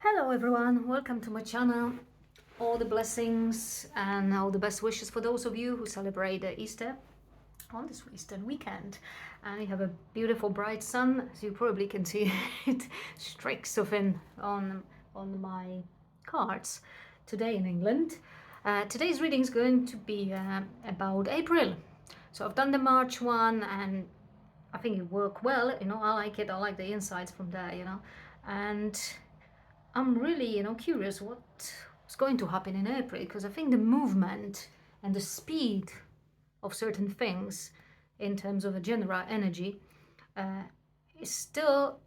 Hello everyone, welcome to my channel. All the blessings and all the best wishes for those of you who celebrate Easter on this Easter weekend. And we have a beautiful bright sun, as you probably can see it streaks of in on my cards today in England. Today's reading is going to be about April. So I've done the March one and I think it worked well, I like it, I like the insights from there, and I'm really, curious what's going to happen in April, because I think the movement and the speed of certain things in terms of a general energy uh, is still,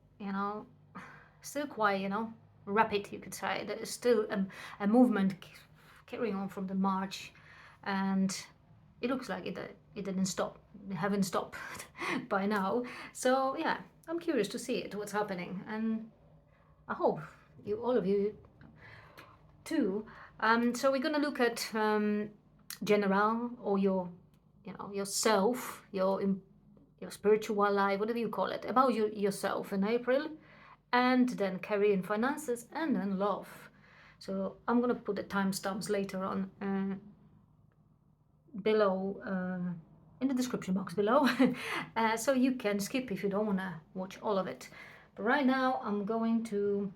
still quite, rapid, you could say. There is still a movement carrying on from the March, and it looks like it didn't stop. It haven't stopped by now. So yeah, I'm curious to see it, what's happening, and I hope all of you too. So we're gonna look at general, or yourself, your spiritual life, whatever you call it, about yourself in April, and then career and finances, and then love. So I'm gonna put the timestamps later on below in the description box below, so you can skip if you don't wanna watch all of it. But right now I'm going to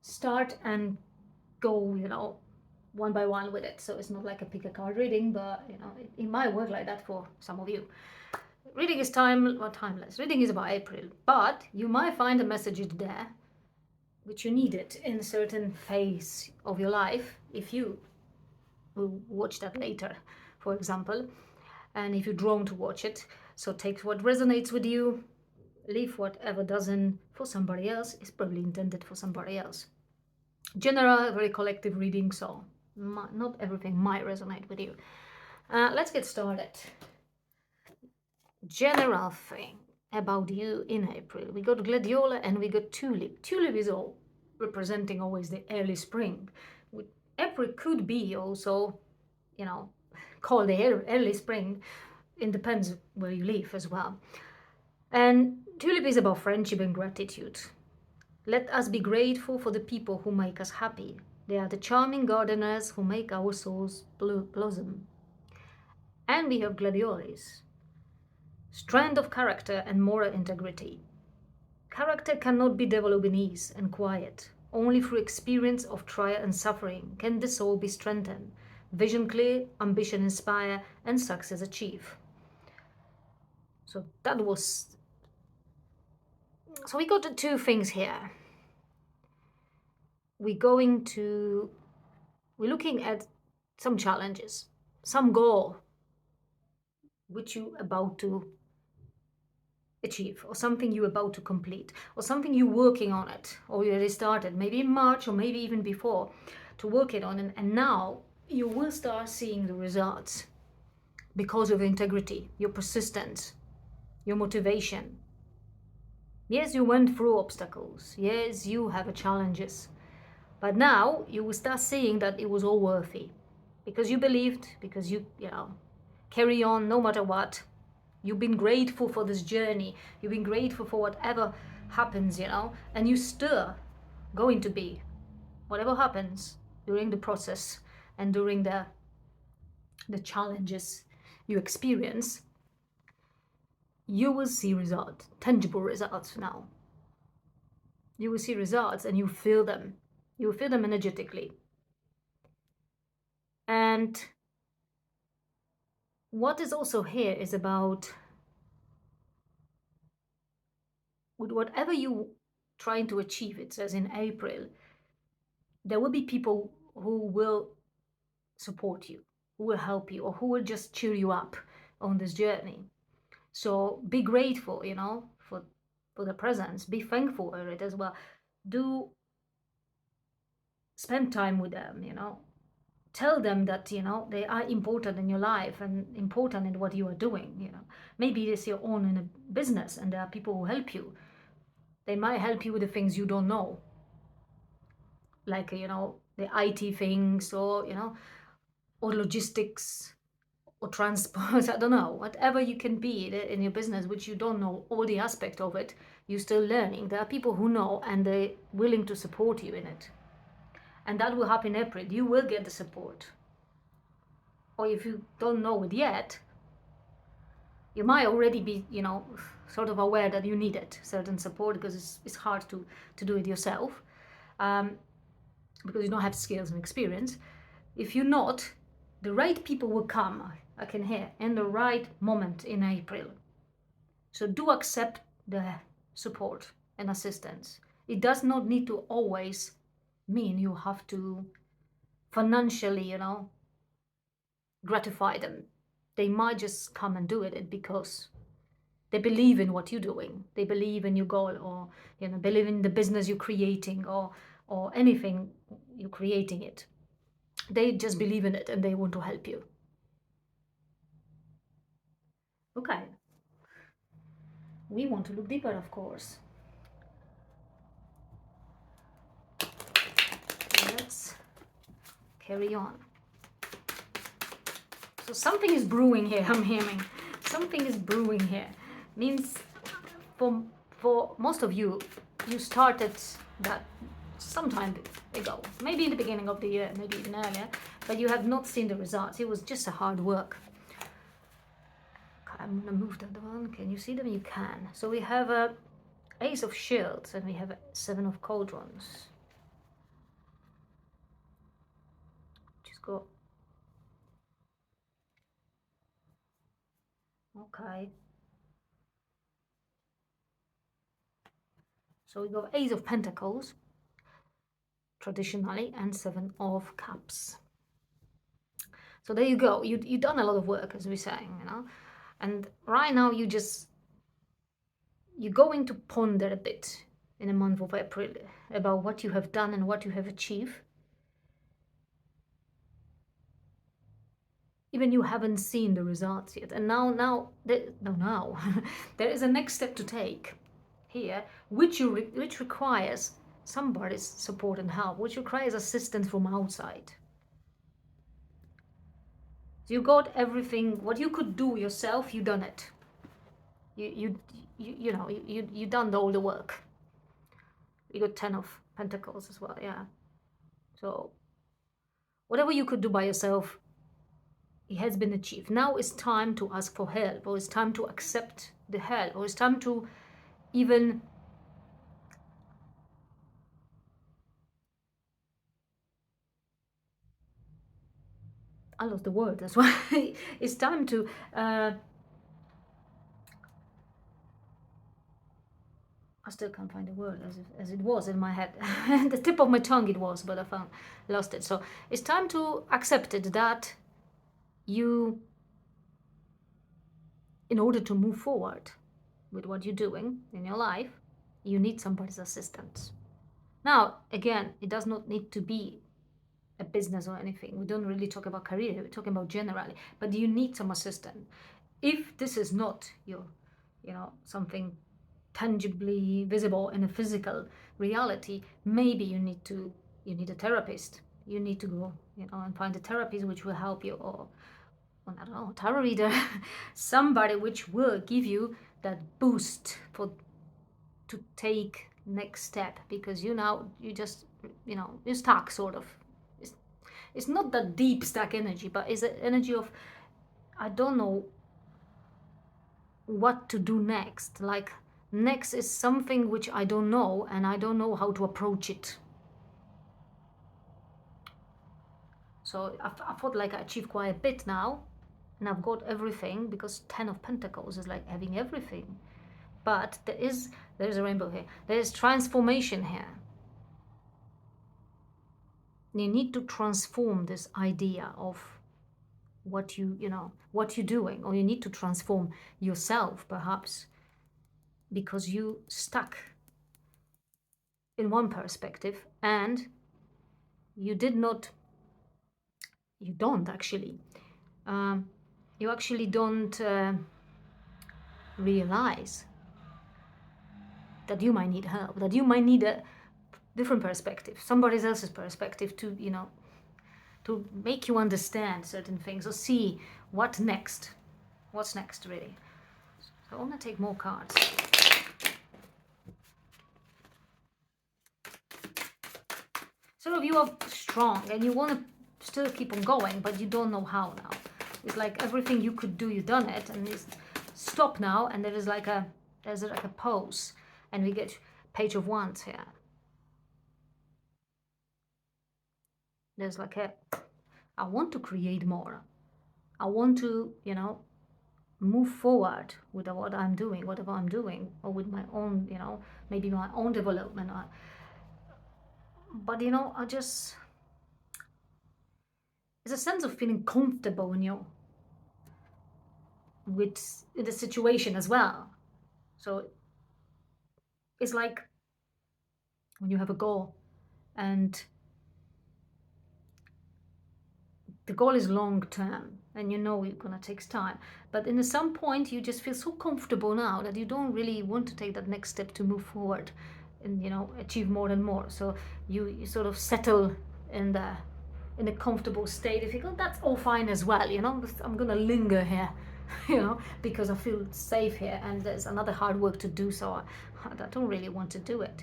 start and go, one by one with it. So it's not like a pick a card reading, but it might work like that for some of you. Reading is timeless. Reading is about April, but you might find a message there which you needed in a certain phase of your life if you will watch that later, for example, and if you're drawn to watch it. So take what resonates with you, leave whatever doesn't. For somebody else, it's probably intended for somebody else. General, very collective reading, so not everything might resonate with you. Let's get started. General thing about you in April. We got gladiola and we got tulip. Tulip is all representing always the early spring. April could be also, called the early spring. It depends where you live as well. And tulip is about friendship and gratitude. Let us be grateful for the people who make us happy. They are the charming gardeners who make our souls blossom. And we have gladioles, strength of character and moral integrity. Character cannot be developed in ease and quiet. Only through experience of trial and suffering can the soul be strengthened, vision clear, ambition inspire, and success achieve. So we got the two things here. We're looking at some challenges, some goal which you're about to achieve, or something you're about to complete, or something you're working on it, or you already started, maybe in March or maybe even before, to work it on, and now you will start seeing the results because of integrity, your persistence, your motivation. Yes, you went through obstacles. Yes, you have challenges. But now you will start seeing that it was all worthy, because you believed, because you carry on no matter what. You've been grateful for this journey. You've been grateful for whatever happens, and you still going to be, whatever happens during the process and during the challenges you experience, you will see results, tangible results now. You will see results and you feel them. You will feel them energetically. And what is also here is about, with whatever you trying to achieve, it says in April, there will be people who will support you, who will help you, or who will just cheer you up on this journey. So be grateful, for the presence. Be thankful for it as well. Do spend time with them, tell them that they are important in your life and important in what you are doing. Maybe it's your own in a business and there are people who help you. They might help you with the things you don't know, like the IT things, or or logistics, or transport, I don't know, whatever you can be in your business, which you don't know all the aspect of it, you're still learning. There are people who know and they're willing to support you in it. And that will happen in April. You will get the support. Or if you don't know it yet, you might already be, sort of aware that you needed certain support because it's hard to do it yourself, because you don't have skills and experience. If you're not, the right people will come, I can hear, in the right moment in April. So do accept the support and assistance. It does not need to always mean you have to financially, gratify them. They might just come and do it because they believe in what you're doing. They believe in your goal, or believe in the business you're creating, or anything you're creating it. They just believe in it and they want to help you. Okay. We want to look deeper, of course. Let's carry on. So something is brewing here, I'm hearing. Something is brewing here. Means for most of you, you started that some time ago. Maybe in the beginning of the year, maybe even earlier. But you have not seen the results. It was just a hard work. I'm going to move that one. Can you see them? You can. So we have a Ace of Shields and we have a Seven of Cauldrons. Just go. Okay. So we got Ace of Pentacles, traditionally, and Seven of Cups. So there you go. You've done a lot of work, as we're saying, And right now you're going to ponder a bit in the month of April about what you have done and what you have achieved. Even you haven't seen the results yet. And now there is a next step to take here, which requires somebody's support and help, which requires assistance from outside. So you got everything, what you could do yourself, you done it. You done all the work. You got 10 of Pentacles as well, yeah. So whatever you could do by yourself, it has been achieved. Now it's time to ask for help, or it's time to accept the help, or it's time to even I lost the word, that's why. It's time to I still can't find the word as it was in my head. The tip of my tongue it was, but I lost it. So it's time to accept it, that you, in order to move forward with what you're doing in your life, you need somebody's assistance. Now, again, it does not need to be a business or anything. We don't really talk about career, we're talking about generally, but you need some assistance. If this is not your, something tangibly visible in a physical reality, maybe you need a therapist. You need to go, and find a therapist which will help you, or I don't know, tarot reader, somebody which will give you that boost to take next step, because you just you're stuck sort of. It's not that deep stuck energy, but it's an energy of I don't know what to do next. Like next is something which I don't know, and I don't know how to approach it. So I felt like I achieved quite a bit now, and I've got everything, because 10 of Pentacles is like having everything. But there's a rainbow here. There is transformation here. You need to transform this idea of what what you're doing, or you need to transform yourself, perhaps, because you stuck in one perspective and you don't actually don't realize that you might need help, that you might need a different perspective, somebody else's perspective, to to make you understand certain things, or see what next? What's next, really? So I want to take more cards. Some of you are strong and you want to still keep on going, but you don't know how now. It's like everything you could do, you've done it, and it's stop now. And there's like a pause, and we get Page of Wands here. There's like I want to create more. I want to, you know, move forward with what I'm doing, whatever I'm doing, or with my own, you know, maybe my own development. But you know, it's a sense of feeling comfortable when you're with the situation as well. So it's like when you have a goal and the goal is long term and you know it's gonna take time, but in some point you just feel so comfortable now that you don't really want to take that next step to move forward and, you know, achieve more and more. So you sort of settle in a comfortable state. If you go, that's all fine as well, you know, I'm gonna linger here, you know, because I feel safe here and there's another hard work to do, so I don't really want to do it.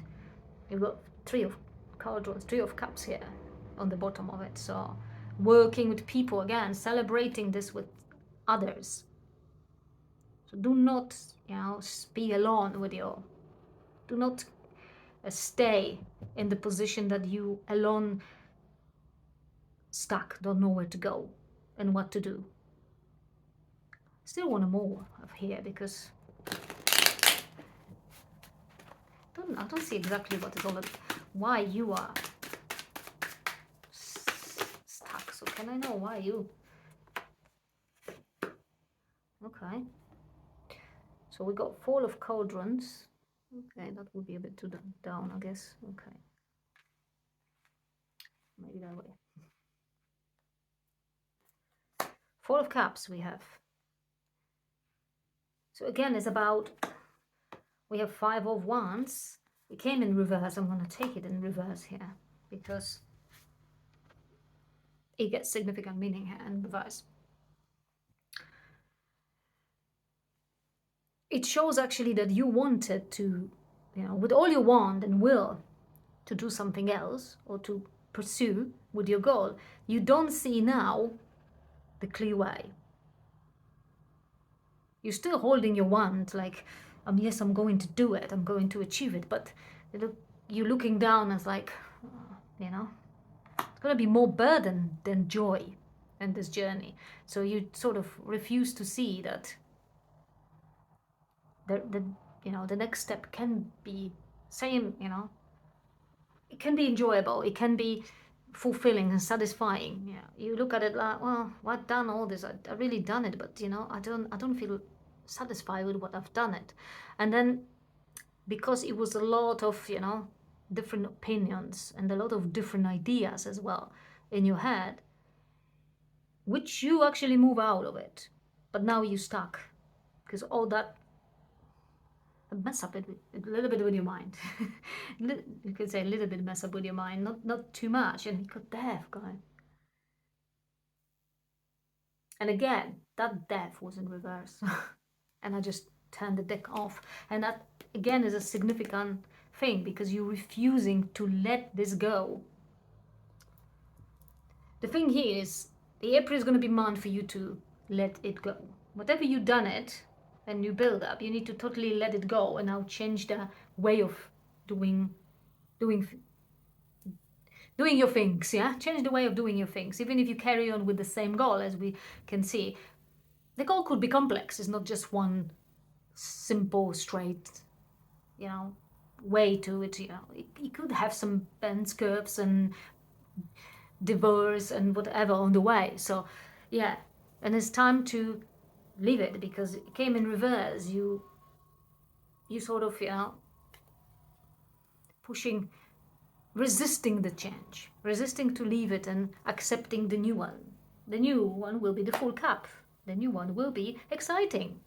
You've got Three of Cups here on the bottom of it. So working with people again, celebrating this with others. So do not, you know, be alone with your. Do not stay in the position that you alone stuck, don't know where to go and what to do. Still want more of here because I don't see exactly what is all that, why you are stuck. So can I know why you? Okay. So we got Fall of Cauldrons. Okay, that would be a bit too down, I guess. Okay. Maybe that way. Four of Cups we have. So again, it's about, we have Five of Wands. It came in reverse. I'm going to take it in reverse here because it gets significant meaning here in reverse. It shows actually that you wanted to, you know, with all your want and will to do something else or to pursue with your goal, you don't see now the clear way. You're still holding your wand, like, yes, I'm going to do it, I'm going to achieve it, but you're looking down as like, you know, it's going to be more burden than joy in this journey. So you sort of refuse to see that the you know, the next step can be same, you know, it can be enjoyable, it can be fulfilling and satisfying. Yeah, you look at it like, well, I've done all this, I really done it, but you know, I don't feel satisfied with what I've done it. And then because it was a lot of, you know, different opinions and a lot of different ideas as well in your head, which you actually move out of it, but now you're stuck because all that mess up a little bit with your mind. You could say a little bit mess up with your mind, not too much. And you got death, guy. And again, that death was in reverse. And I just turned the deck off. And that again is a significant thing because you're refusing to let this go. The thing here is the April is going to be month for you to let it go. Whatever you done it and you build up, you need to totally let it go and now change the way of doing your things. Yeah, change the way of doing your things. Even if you carry on with the same goal, as we can see, the goal could be complex. It's not just one simple, straight, you know, way to it. You know, it could have some bends, curves, and detours and whatever on the way. So, yeah, and it's time to leave it because it came in reverse. You sort of, you know, pushing, resisting the change, resisting to leave it and accepting the new one. The new one will be the full cup. The new one will be exciting.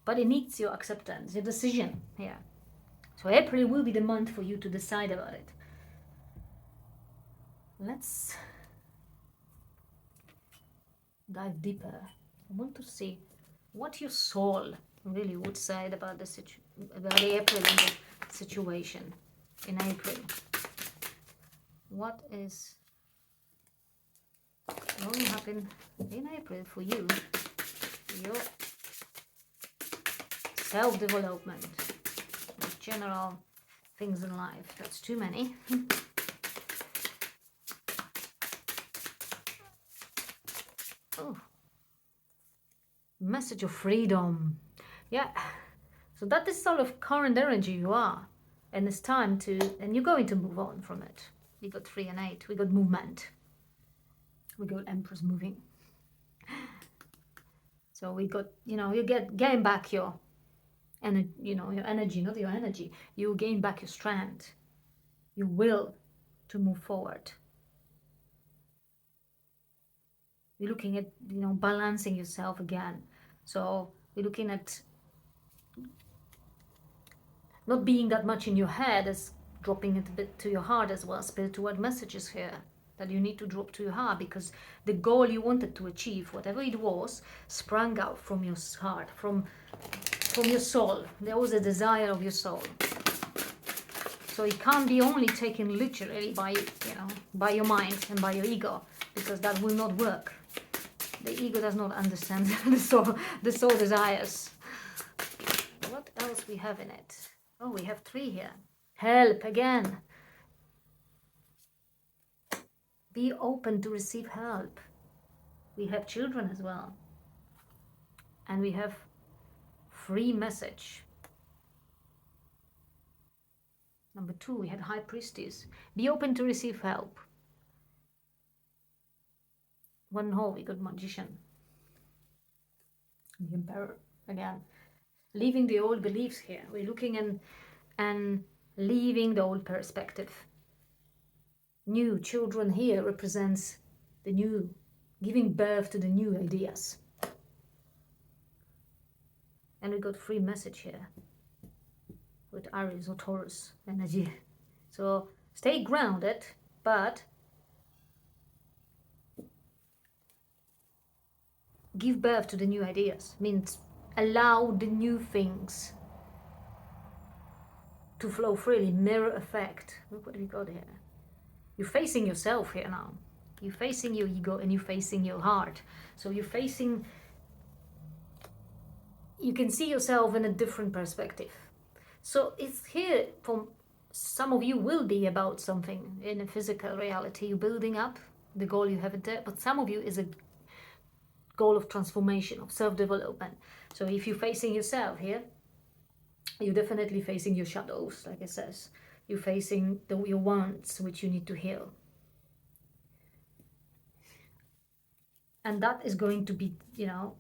But it needs your acceptance, your decision here. So April will be the month for you to decide about it. Let's dive deeper. I want to see what your soul really would say about about April and the situation in April. What is going to happen in April for you? Your self-development, general things in life. That's too many. Oh, message of freedom. Yeah, so that is sort of current energy you are, and it's time to, and you're going to move on from it. We got 3 and 8. We got movement. We got Empress moving. So we got, you gain back your your energy, not your energy. You gain back your strength, your will to move forward. You're looking at, balancing yourself again. So we're looking at not being that much in your head, as dropping it a bit to your heart as well. Spiritual messages here that you need to drop to your heart, because the goal you wanted to achieve, whatever it was, sprang out from your heart, from your soul. There was a desire of your soul. So it can't be only taken literally by your mind and by your ego, because that will not work. The ego does not understand the soul desires. What else we have in it? Oh, we have 3 here. Help again. Be open to receive help. We have children as well. And we have free message. Number 2, we had High Priestess. Be open to receive help. 1 hole, we got Magician. The Emperor again. Leaving the old beliefs here. We're looking and leaving the old perspective. New children here represents the new, giving birth to the new ideas. And we got free message here with Aries or Taurus energy. So stay grounded, but give birth to the new ideas. Means allow the new things to flow freely. Mirror effect. Look what we got here. You're facing yourself here now. You're facing your ego and you're facing your heart. So you can see yourself in a different perspective. So it's here, for some of you, will be about something in a physical reality. You're building up the goal you have it there, but some of you is a goal of transformation, of self-development. So if you're facing yourself here, you're definitely facing your shadows, like it says. You're facing your wounds, which you need to heal. And that is going to be, the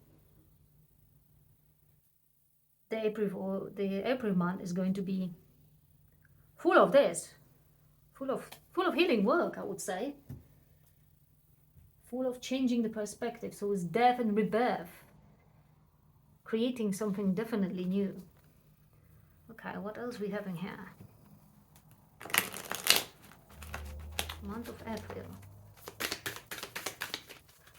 April month is going to be full of this, full of healing work, I would say. Full of changing the perspective. So it's death and rebirth, creating something definitely new. Okay, what else we have in here? Month of April.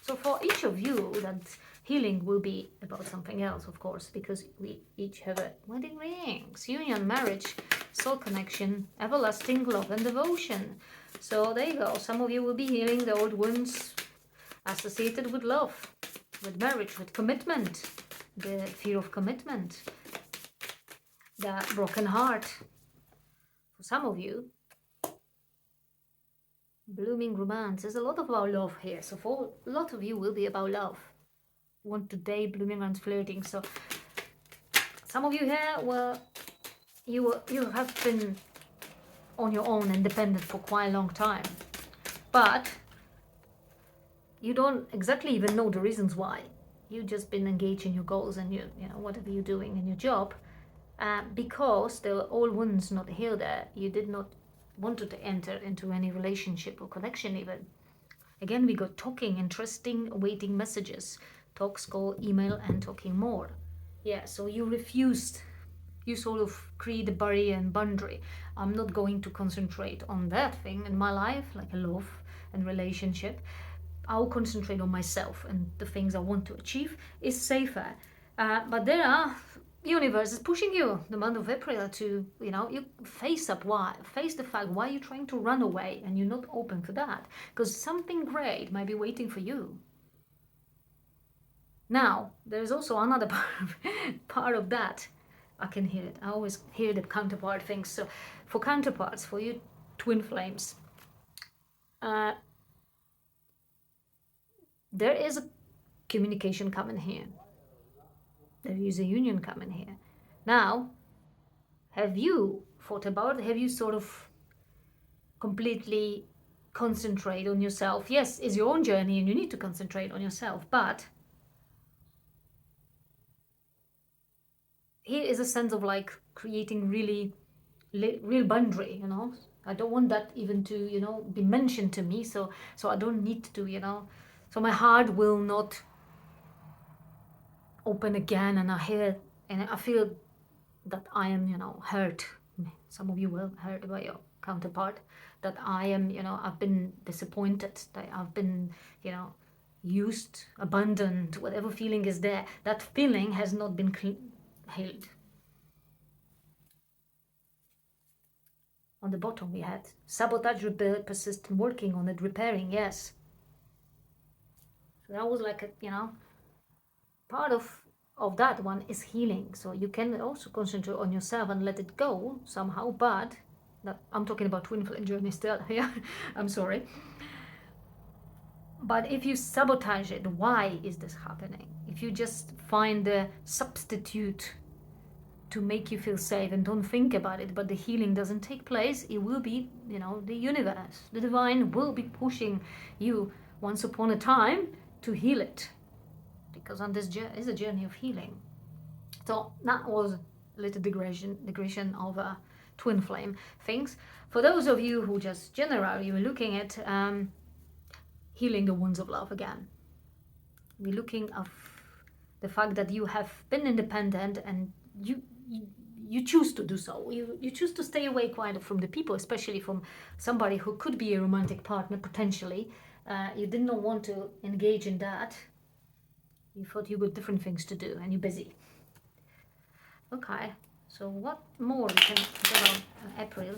So for each of you, that healing will be about something else, of course, because we each have a wedding rings, union, marriage, soul connection, everlasting love and devotion. So there you go. Some of you will be healing the old wounds associated with love, with marriage, with commitment, the fear of commitment, that broken heart. For some of you, blooming romance. There's a lot about love here. So for a lot of you will be about love. You want to date, blooming romance, flirting. So some of you here, well, you have been on your own, independent for quite a long time. But you don't exactly even know the reasons why. You've just been engaged in your goals and whatever you're doing in your job. Because the old wounds not healed there, you did not wanted to enter into any relationship or connection even. Again, we got talking, interesting, waiting messages. Talks, call, email, and talking more. Yeah, so you refused. You sort of create a barrier and boundary. I'm not going to concentrate on that thing in my life, like a love and relationship. I'll concentrate on myself and the things I want to achieve is safer. But there are universe is pushing you the month of April to, you face up why, face the fact why you're trying to run away and you're not open for that, because something great might be waiting for you. Now, there's also another part of that. I can hear it. I always hear the counterpart things. So for counterparts, for you twin flames, uh, there is a communication coming here. There is a union coming here. Now, have you thought about it? Have you sort of completely concentrate on yourself? Yes, it's your own journey and you need to concentrate on yourself, but here is a sense of like creating really real boundary, I don't want that even to be mentioned to me, so I don't need to so my heart will not open again, and I feel that I am hurt. Some of you will hurt by your counterpart, that I am I've been disappointed, that I've been used, abandoned, whatever feeling is there, that feeling has not been healed. On the bottom we had sabotage, repair, persistent, working on it, repairing. Yes, so that was like a part of that one is healing. So you can also concentrate on yourself and let it go somehow, but that, I'm talking about twin flame journey still. Yeah, I'm sorry. But if you sabotage it, why is this happening? If you just find a substitute to make you feel safe and don't think about it, but the healing doesn't take place, it will be, the universe, the divine will be pushing you once upon a time to heal it. Because on this is a journey of healing. So that was a little digression of twin flame things. For those of you who just generally were looking at healing the wounds of love again, we're looking at the fact that you have been independent and you choose to do so. You choose to stay away quite from the people, especially from somebody who could be a romantic partner potentially. You did not want to engage in that. You thought you got different things to do and you're busy. Okay, so what more we can talk about April?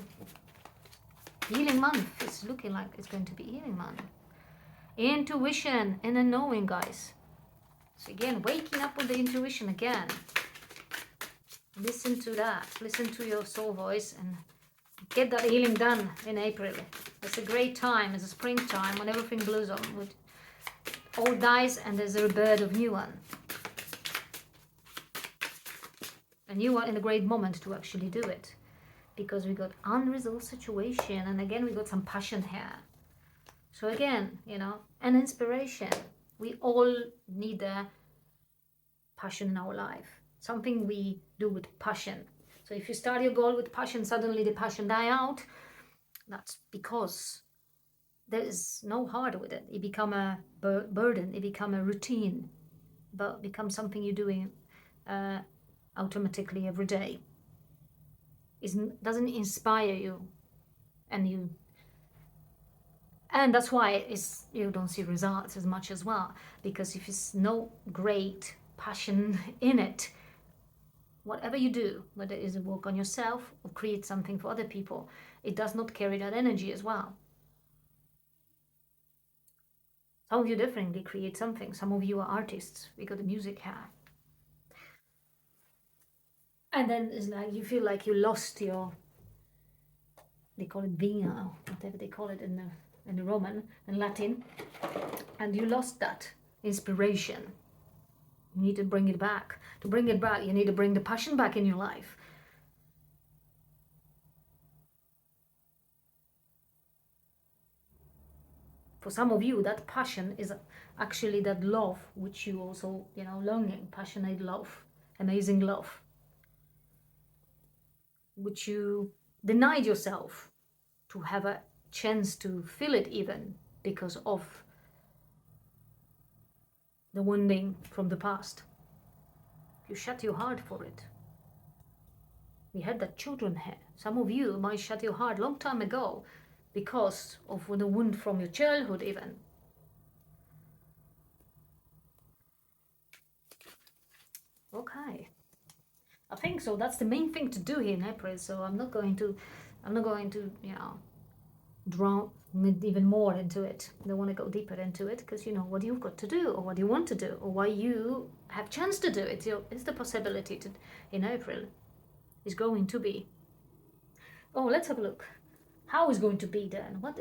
Healing month. It's looking like it's going to be healing month. Intuition and a knowing, guys. So again, waking up with the intuition again. Listen to that. Listen to your soul voice and get that healing done in April. It's a great time. It's a springtime when everything blows on. With all dies and there's a rebirth of new one. And you are in a great moment to actually do it, because we got unresolved situation, and again we got some passion here. So again, an inspiration. We all need a passion in our life, something we do with passion. So if you start your goal with passion, suddenly the passion die out, that's because there is no heart with it. It become a burden, it become a routine, but become something you're doing automatically every day. It doesn't inspire you, and that's why you don't see results as much as well, because if it's no great passion in it, whatever you do, whether it is a work on yourself or create something for other people, it does not carry that energy as well. Some of you definitely create something. Some of you are artists. We got the music here. And then it's like you feel like you lost your, they call it vina, whatever they call it in the Roman and Latin, and you lost that inspiration. You need to bring it back. To bring it back, you need to bring the passion back in your life. For some of you, that passion is actually that love which you also, longing, passionate love, amazing love, which you denied yourself to have a chance to feel it, even because of the wounding from the past. You shut your heart for it. We had that children here. Some of you might shut your heart long time ago because of the wound from your childhood even. Okay. I think so. That's the main thing to do here in April. So I'm not going to, drown even more into it. I don't want to go deeper into it because you know what you've got to do or what you want to do or why you have chance to do it. It's the possibility to in April is going to be. Oh, let's have a look. How is going to be then? What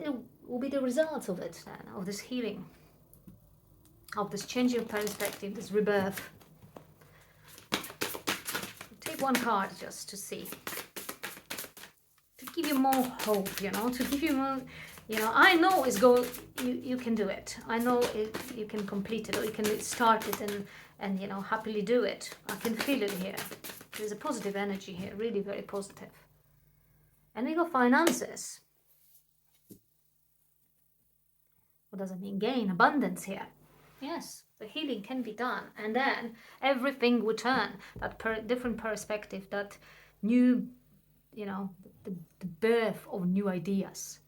will be the results of it then, of this healing, of this change of perspective, this rebirth? Take one card just to see, to give you more hope, to give you more, I know it's go. You can do it. I know you can complete it or you can start it and happily do it. I can feel it here. There's a positive energy here, really very positive. And we got finances. What does it mean? Gain, abundance here. Yes, the healing can be done. And then everything will turn. That different perspective, that new, the birth of new ideas,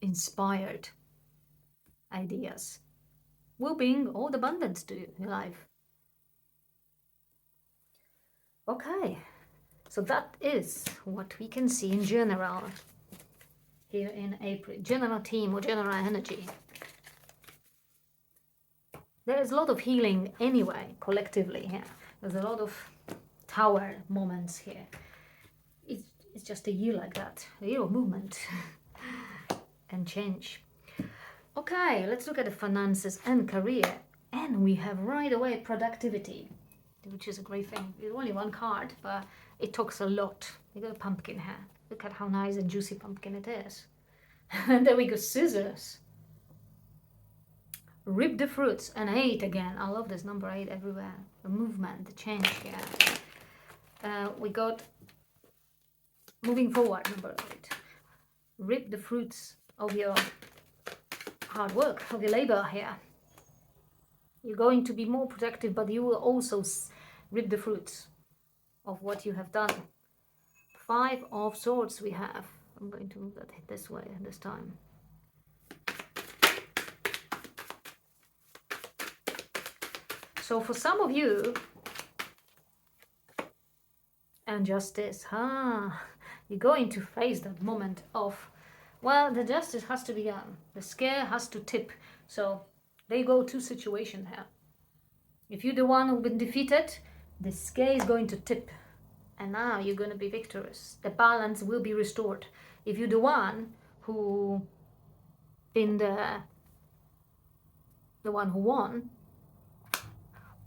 inspired ideas, will bring all the abundance to your life. Okay, so that is what we can see in general here in April. General theme or general energy. There is a lot of healing anyway, collectively here. There's a lot of tower moments here. It's just a year like that, a year of movement and change. Okay, let's look at the finances and career. And we have right away productivity, which is a great thing. It's only one card, but it talks a lot. We got a pumpkin here. Look at how nice and juicy pumpkin it is. And then we got scissors. Rip the fruits and 8 again. I love this number 8 everywhere. The movement, the change here. We got moving forward, number 8. Rip the fruits of your hard work, of your labor here. You're going to be more productive, but you will also reap the fruits of what you have done. 5 of Swords we have. I'm going to move that this way this time. So for some of you, and Justice, you're going to face that moment of, well, the justice has to be done. The scale has to tip. So there you go, 2 situations here. If you're the one who's been defeated, the scale is going to tip. And now you're going to be victorious. The balance will be restored. If you're the one who been the one who won,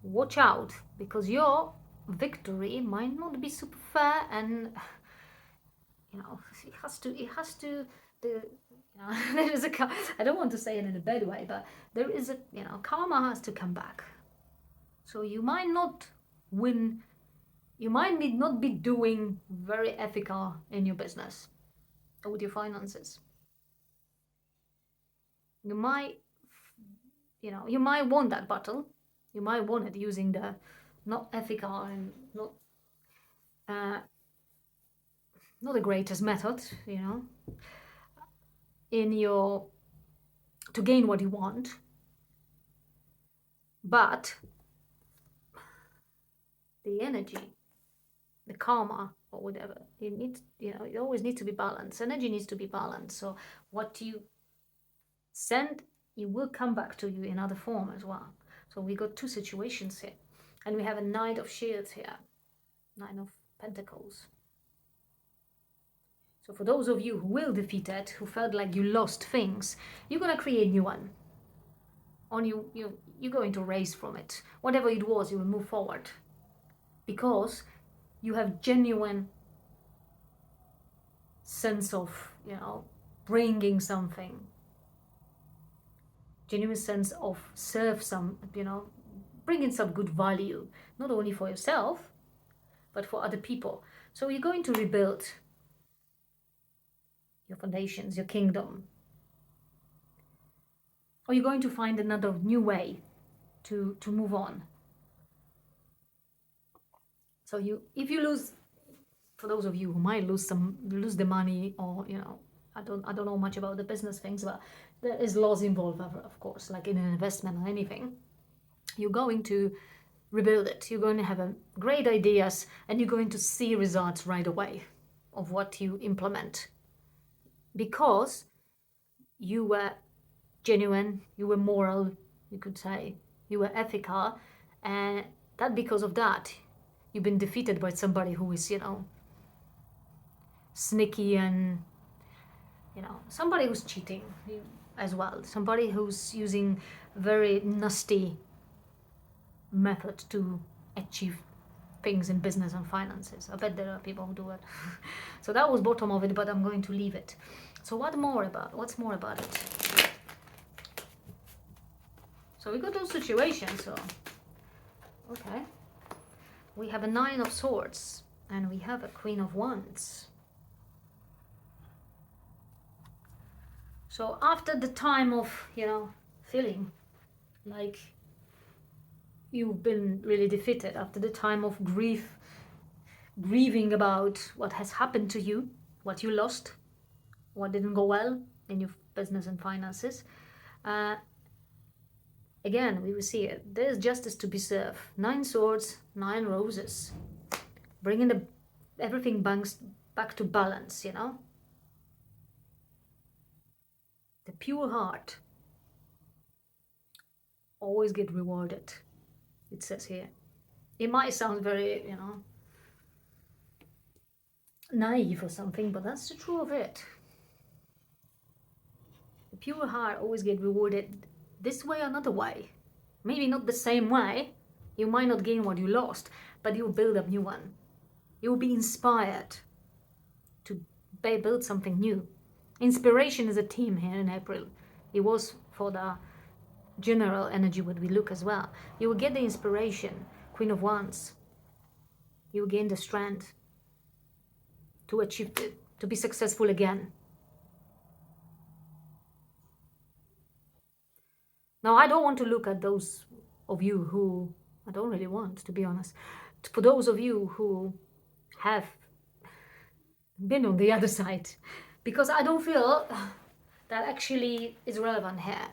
watch out, because your victory might not be super fair, and it has to there is a, I don't want to say it in a bad way, but there is a, karma has to come back. So you might not win, you might not be doing very ethical in your business or with your finances. You might, you might won that battle. You might won it using the not ethical and not the greatest method, in your, to gain what you want. But the energy, the karma or whatever, it always needs to be balanced. Energy needs to be balanced. So what you send, it will come back to you in other form as well. So we got 2 situations here. And we have a Knight of Shields here. 9 of Pentacles. So for those of you who will defeat it, who felt like you lost things, you're going to create new one. You're going to raise from it. Whatever it was, you will move forward. Because you have genuine sense of, bringing something. Genuine sense of bringing some good value, not only for yourself, but for other people. So you're going to rebuild your foundations, your kingdom. Or you're going to find another new way to move on. So if you lose, for those of you who might lose the money, or I don't know much about the business things, but there is loss involved, of course, like in an investment or anything. You're going to rebuild it. You're going to have great ideas, and you're going to see results right away of what you implement, because you were genuine, you were moral, you could say, you were ethical, and that because of that, you've been defeated by somebody who is, sneaky, and, somebody who's cheating as well, somebody who's using very nasty method to achieve things in business and finances. I bet there are people who do it. So that was bottom of it, but I'm going to leave it. So what's more about it? So we got those situations. So okay, we have a 9 of Swords and we have a Queen of Wands. So after the time of, feeling like you've been really defeated, after the time of grieving about what has happened to you, what you lost, what didn't go well in your business and finances, again, we will see it. There's justice to be served. 9 swords, 9 roses. Bringing everything back to balance, The pure heart always get rewarded, it says here. It might sound very, naive or something, but that's the truth of it. The pure heart always get rewarded this way or another way. Maybe not the same way. You might not gain what you lost, but you'll build a new one. You'll be inspired to build something new. Inspiration is a theme here in April. It was for the general energy what we look as well. You will get the inspiration, Queen of Wands. You will gain the strength to achieve it, to be successful again. Now, I don't want to look at those of you who, I don't really want, to be honest. For those of you who have been on the other side, because I don't feel that actually is relevant here.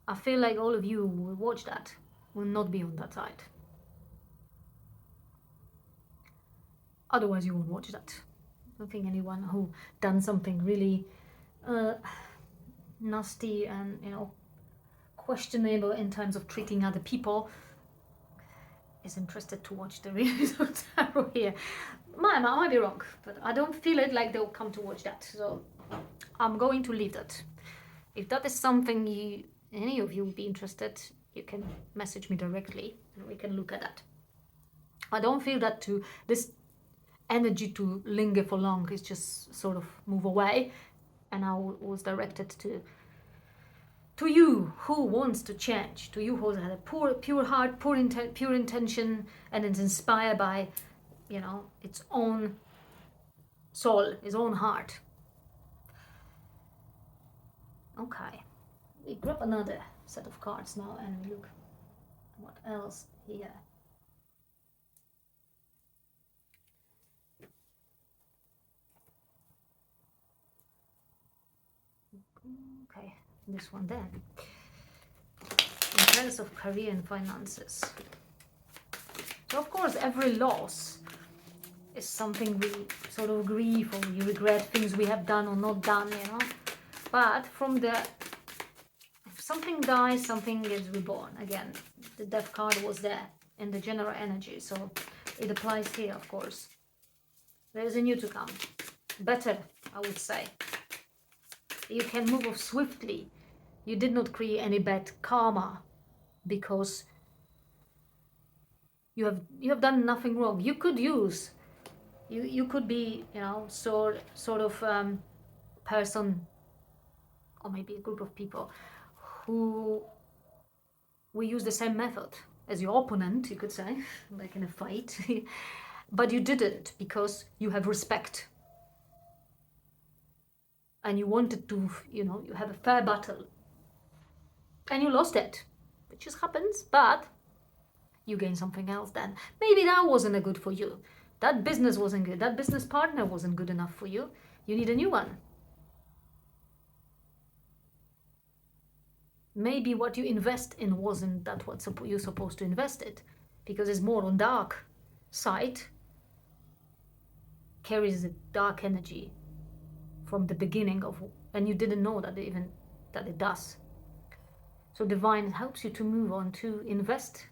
I feel like all of you who will watch that will not be on that side. Otherwise, you won't watch that. I don't think anyone who done something really nasty and, questionable in terms of treating other people is interested to watch the readings of tarot here. I might be wrong, but I don't feel it like they'll come to watch that. So I'm going to leave that. If that is something any of you would be interested, you can message me directly and we can look at that. I don't feel that this energy to linger for long is just sort of move away, and I was directed to you who wants to change, to you who has a pure heart, pure intention, and is inspired by, its own soul, its own heart. Okay, we grab another set of cards now and we look what else here. Okay, this one then. In terms of career and finances. So of course every loss is something we sort of grieve or we regret, things we have done or not done, But if something dies, something is reborn. Again, the death card was there in the general energy, so it applies here, of course. There is a new to come. Better, I would say. You can move off swiftly. You did not create any bad karma because you have done nothing wrong. You could use, you could be, sort of person, or maybe a group of people who will use the same method as your opponent, you could say, like in a fight. But you didn't, because you have respect. And you wanted to, you have a fair battle. And you lost it, which just happens, but you gain something else then. Maybe that wasn't good for you. That business wasn't good. That business partner wasn't good enough for you. You need a new one. Maybe what you invest in wasn't that what you're supposed to invest it. because it's more on dark side, carries the dark energy from the beginning of, and you didn't know that it does. So divine helps you to move on, to invest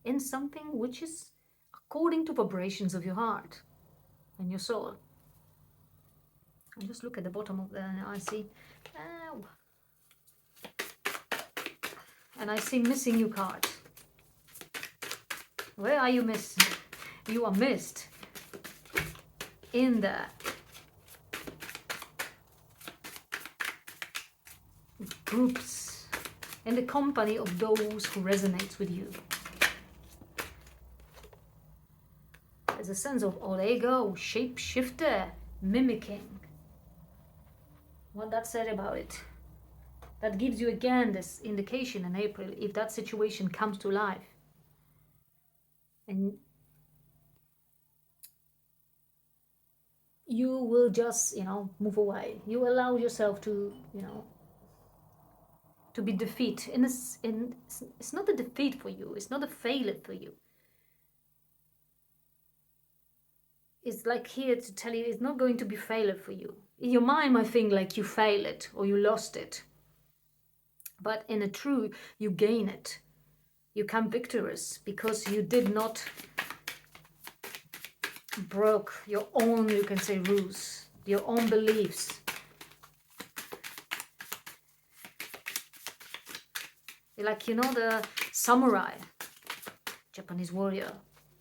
in something which is according to vibrations of your heart and your soul. I just look at the bottom of there and I see, ow, and I see missing you cards. Where are you missing? You are missed in the groups, in the company of those who resonates with you. There's a sense of old ego, shapeshifter, mimicking. What that said about it. That gives you again this indication in April, if that situation comes to life. And you will just, move away. You allow yourself to, to be defeat. It's not a defeat for you. It's not a failure for you. It's like here to tell you it's not going to be failure for you. In your mind might think like you failed it or you lost it. But in a true, you gain it. You come victorious because you did not broke your own, you can say, rules, your own beliefs. Like, the samurai, Japanese warrior,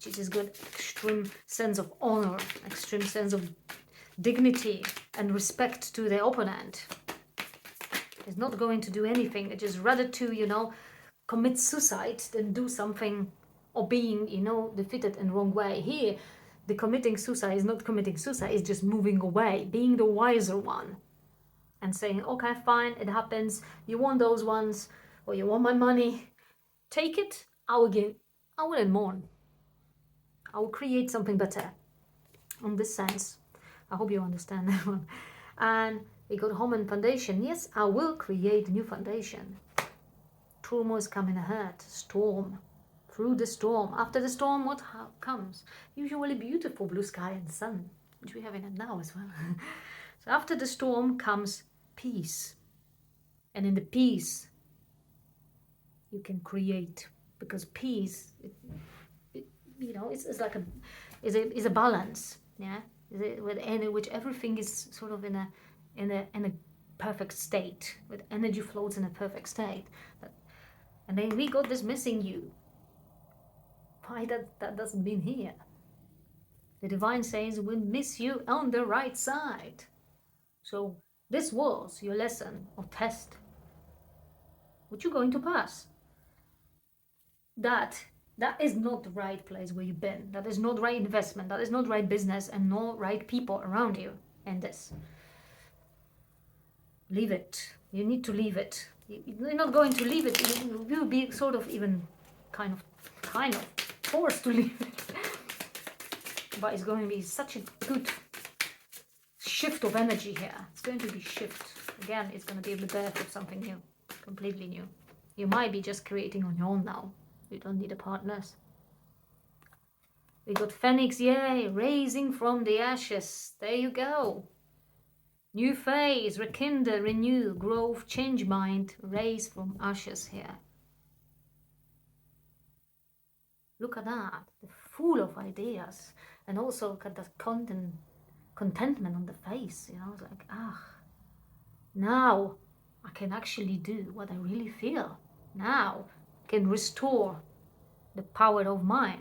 which is good, extreme sense of honor, extreme sense of dignity and respect to their opponent. Is not going to do anything. It is rather to, commit suicide than do something or being, defeated in wrong way. Here, the committing suicide is not committing suicide, it's just moving away, being the wiser one and saying, okay, fine, it happens. You want those ones or you want my money, take it. I will mourn. I will create something better in this sense. I hope you understand that one. And we got home and foundation. Yes, I will create a new foundation. Turmoil is coming ahead. Storm. Through the storm. After the storm, what comes? Usually beautiful blue sky and sun, which we have in it now as well. So after the storm comes peace. And in the peace, you can create. Because peace, it's like a balance. Yeah, which everything is sort of in a perfect state, with energy floats in a perfect state. And then we got this missing you. Why that doesn't mean here? The divine says we miss you on the right side. So this was your lesson or test, which you're going to pass. That is not the right place where you've been. That is not right investment. That is not right business and no right people around you in this. Leave it. You need to leave it. You're not going to leave it. You will be sort of even kind of forced to leave it. But it's going to be such a good shift of energy here. It's going to be shift. Again, it's going to be the birth of something new. Completely new. You might be just creating on your own now. You don't need a partner. We got Phoenix, yay, raising from the ashes. There you go. New phase, rekindle, renew, growth, change mind, raise from ashes here. Look at that, full of ideas. And also look at that contentment on the face, it's like, now I can actually do what I really feel. Now I can restore the power of my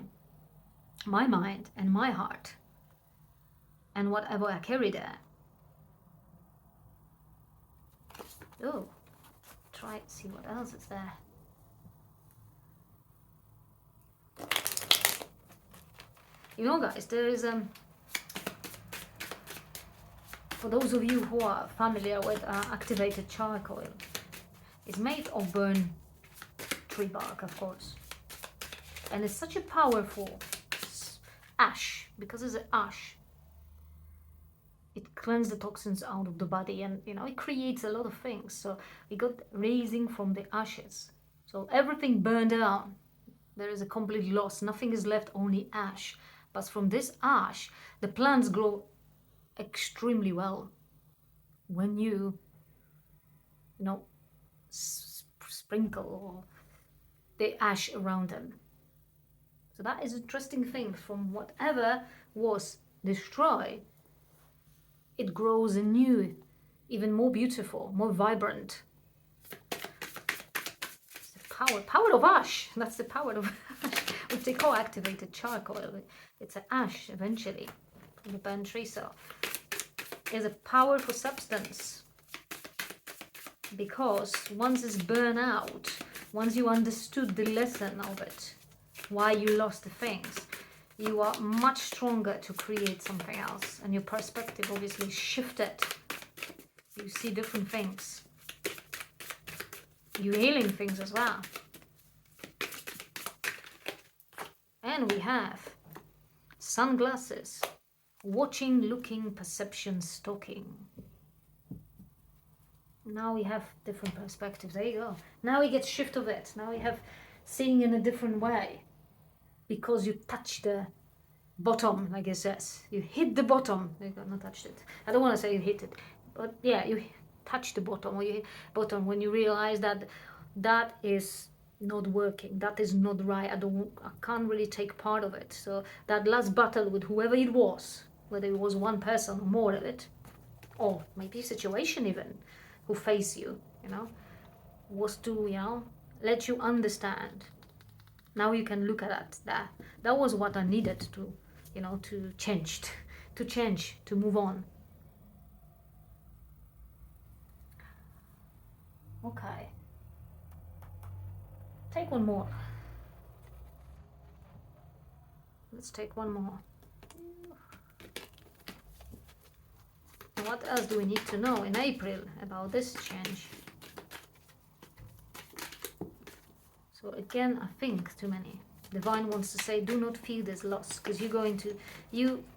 mind and my heart and whatever I carry there. Oh, try to see what else is there. Guys, there is for those of you who are familiar with activated charcoal, it's made of burnt tree bark, of course, and it's such a powerful ash because it's an ash. It cleanses the toxins out of the body, and it creates a lot of things. So we got raising from the ashes. So everything burned down, There is a complete loss. Nothing is left, only ash. But from this ash, the plants grow extremely well when you know, sprinkle the ash around them. So that is an interesting thing. From whatever was destroyed, it grows anew, even more beautiful, more vibrant. It's the power of ash. That's the power of ash, which they call activated charcoal. It's an ash eventually from the burnt tree. So it's a powerful substance, because once it's burned out, once you understood the lesson of it, why you lost the things, you are much stronger to create something else, and your perspective obviously shifted. You see different things. You're healing things as well. And we have sunglasses, watching, looking, perception, stalking. Now we have different perspectives. There you go. Now we get shift of it. Now we have seeing in a different way, because you touch the bottom, like it says. You hit the bottom. You got not touched it. I don't want to say you hit it, but yeah, you touch the bottom, or you hit bottom when you realize that that is not working. That is not right. I can't really take part of it. So that last battle with whoever it was, whether it was one person or more of it, or maybe a situation even, who face you, was to, let you understand. Now you can look at that was what I needed to, to change, to move on. Okay. Take one more. Let's take one more. And what else do we need to know in April about this change? So again, I think too many. Divine wants to say, do not feel this loss, because you're going to,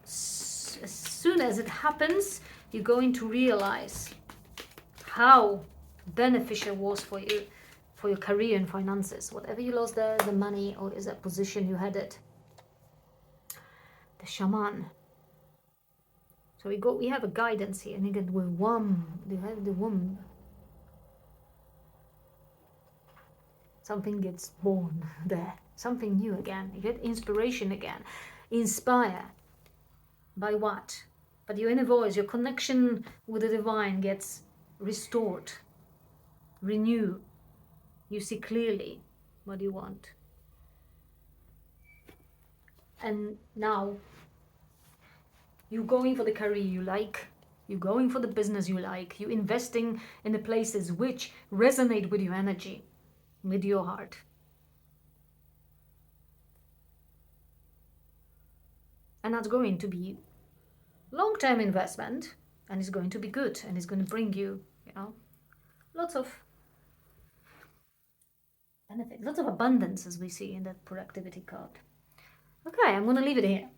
as soon as it happens, you're going to realize how beneficial it was for you, for your career and finances. Whatever you lost there, the money or is that position you had it. The shaman. So we have a guidance here, and again, we're one. You have the womb. Something gets born there. Something new again. You get inspiration again. Inspire. By what? But your inner voice, your connection with the divine gets restored. Renew. You see clearly what you want. And now, you're going for the career you like. You're going for the business you like. You're investing in the places which resonate with your energy, with your heart. And that's going to be long-term investment, and it's going to be good, and it's going to bring you, lots of benefit, lots of abundance, as we see in that productivity card. Okay, I'm going to leave it here.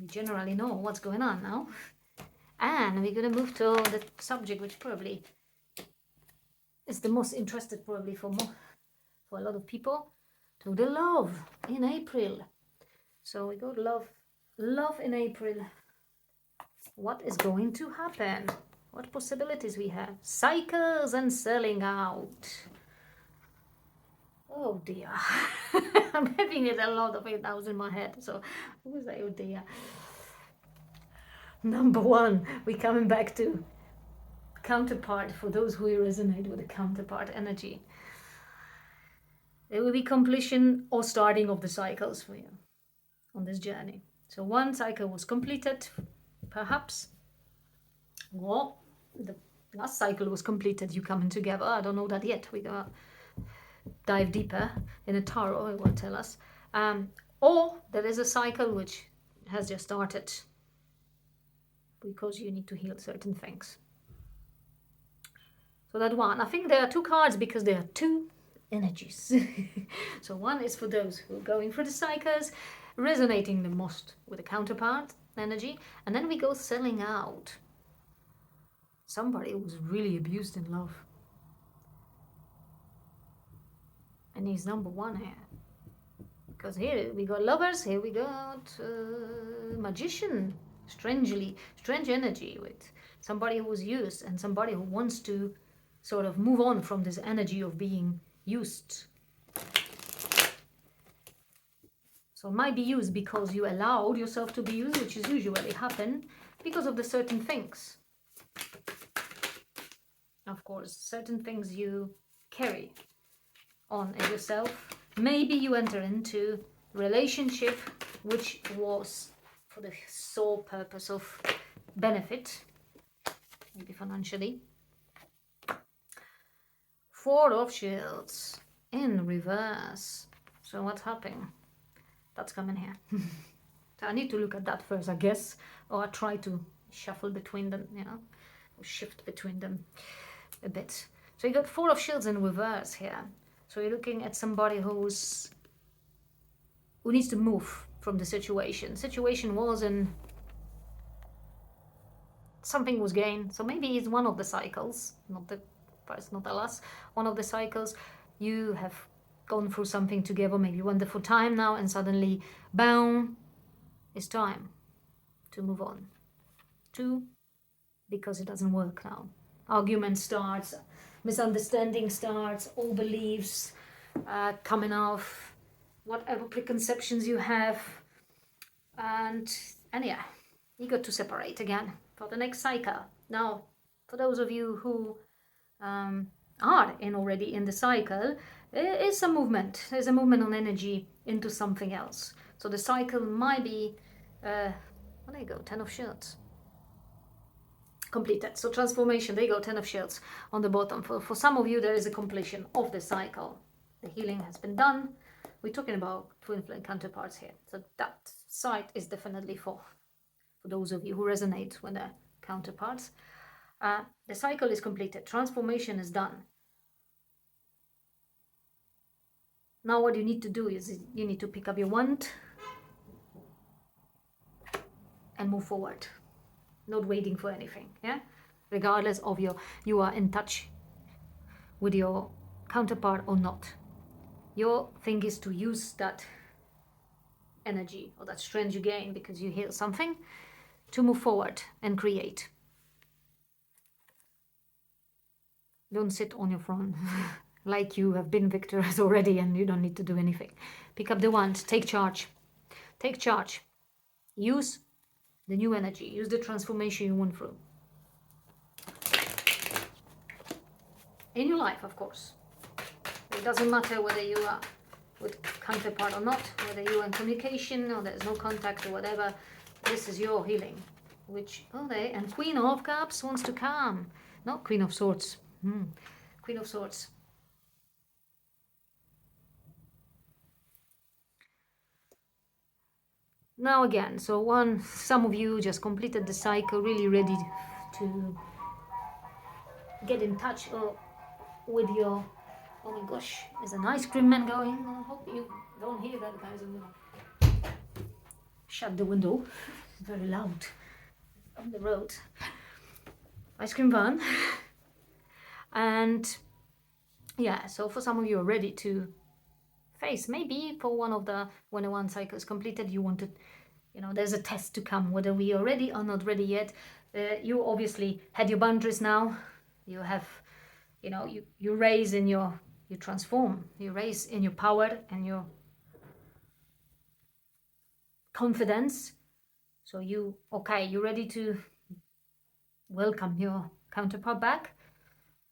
We generally know what's going on now. And we're going to move to the subject which probably is the most interested probably for a lot of people, to the love in April. So we go to love in April. What is going to happen? What possibilities we have? Cycles and selling out. Oh dear. I'm having it a lot of it now in my head. So I was like, oh dear. Number one, we're coming back to counterpart, for those who resonate with the counterpart energy. There will be completion or starting of the cycles for you on this journey. So one cycle was completed, perhaps, or the last cycle was completed, you coming together. I don't know that yet. We're going to dive deeper in the tarot, it will tell us. Or there is a cycle which has just started, because you need to heal certain things. So that one, I think there are two cards because there are two energies. So one is for those who are going through the cycles, resonating the most with the counterpart energy, and then we go selling out. Somebody who was really abused in love. And he's number one here. Because here we got lovers, here we got magician. Strange energy with somebody who was used and somebody who wants to sort of move on from this energy of being used. So it might be used because you allowed yourself to be used, which is usually happen because of the certain things. Of course, certain things you carry on in yourself. Maybe you enter into relationship which was for the sole purpose of benefit, maybe financially. Four of Shields in reverse. So what's happening? That's coming here. So I need to look at that first, I guess, or I try to shuffle between them, you know, or shift between them a bit. So you got Four of Shields in reverse here. So you're looking at somebody who needs to move from the situation. Situation was in something was gained. So maybe it's one of the cycles, not the first, not the last. One of the cycles, you have gone through something together, maybe wonderful time now, and suddenly, boom, it's time to move on. Two, because it doesn't work now. Argument starts, misunderstanding starts, all beliefs coming off, whatever preconceptions you have, and yeah, you got to separate again for the next cycle. Now, for those of you who are already in the cycle, there is a movement. There's a movement on energy into something else. So the cycle might be, there you go, 10 of Shields. Completed. So transformation, there you go, 10 of Shields on the bottom. For some of you, there is a completion of the cycle. The healing has been done. We're talking about twin flame counterparts here. So that side is definitely for those of you who resonate with the counterparts. The cycle is completed. Transformation is done. Now what you need to do is you need to pick up your wand and move forward. Not waiting for anything, yeah? Regardless of you are in touch with your counterpart or not. Your thing is to use that energy or that strength you gain because you heal something to move forward and create. Don't sit on your throne like you have been victorious already and you don't need to do anything. Pick up the wand, take charge. Take charge. Use the new energy. Use the transformation you went through. In your life, of course. It doesn't matter whether you are with counterpart or not, whether you are in communication or there's no contact or whatever. This is your healing. Which, and Queen of Cups wants to come. Not Queen of Swords. Queen of Swords. Now again, so some of you just completed the cycle, really ready to get in touch with your, oh my gosh, there's an ice cream man going. I hope you don't hear that, guys. I'm gonna shut the window. It's very loud on the road. Ice cream van. And yeah, so for some of you are ready to face, maybe for when the one cycle is completed, you wanted, there's a test to come, whether we are ready or not ready yet. You obviously had your boundaries now. You have, you raise in you transform, you raise in your power and your confidence. So you're ready to welcome your counterpart back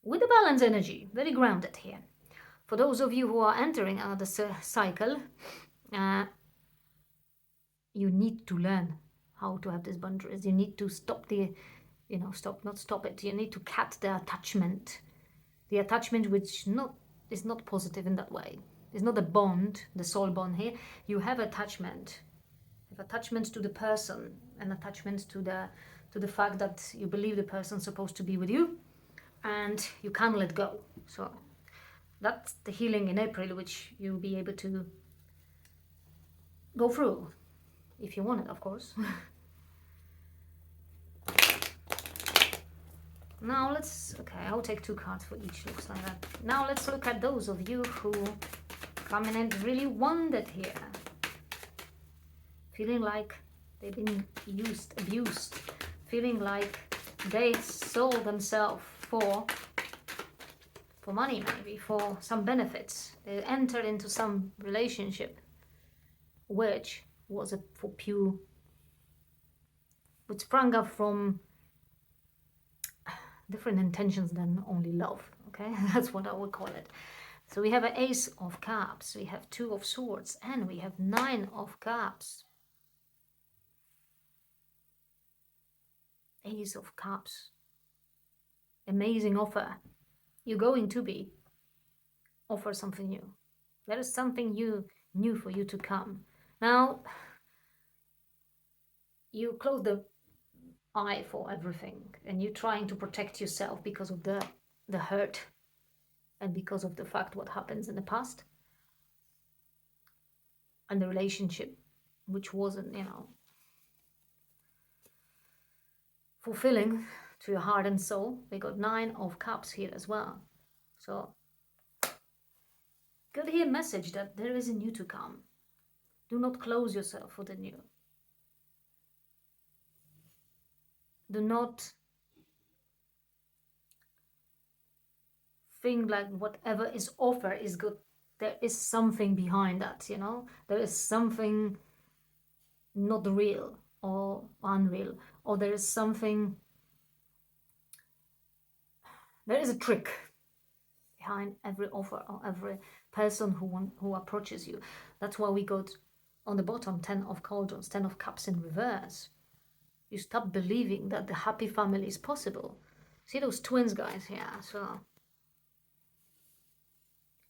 with the balance energy, very grounded here. For those of you who are entering another cycle, you need to learn how to have these boundaries. You need to stop stop it. You need to cut the attachment. The attachment which is not positive in that way. It's not a bond, the soul bond here. You have attachment. You have attachment to the person and attachment to the fact that you believe the person's supposed to be with you and you can't let go. So that's the healing in April, which you'll be able to go through, if you want it, of course. Now I'll take 2 cards for each, looks like that. Now let's look at those of you who coming in really wounded here, feeling like they've been used, abused, feeling like they sold themselves for money, maybe for some benefits. They entered into some relationship which was for pure, which sprang up from different intentions than only love. Okay, that's what I would call it. So we have an Ace of Cups, we have Two of Swords, and we have Nine of Cups. Ace of Cups. Amazing offer. You're going to be offer something new. There is something new for you to come. Now, you close the eye for everything and you're trying to protect yourself because of the hurt and because of the fact what happens in the past and the relationship which wasn't, fulfilling to your heart and soul. We got Nine of Cups here as well. So good here message that there is a new to come. Do not close yourself for the new. Do not think like whatever is offered is good. There is something behind that, There is something not real or unreal, or there is something, there is a trick behind every offer or every person who approaches you. That's why we got on the bottom 10 of cauldrons, 10 of cups in reverse. You stop believing that the happy family is possible. See those twins, guys? Yeah, so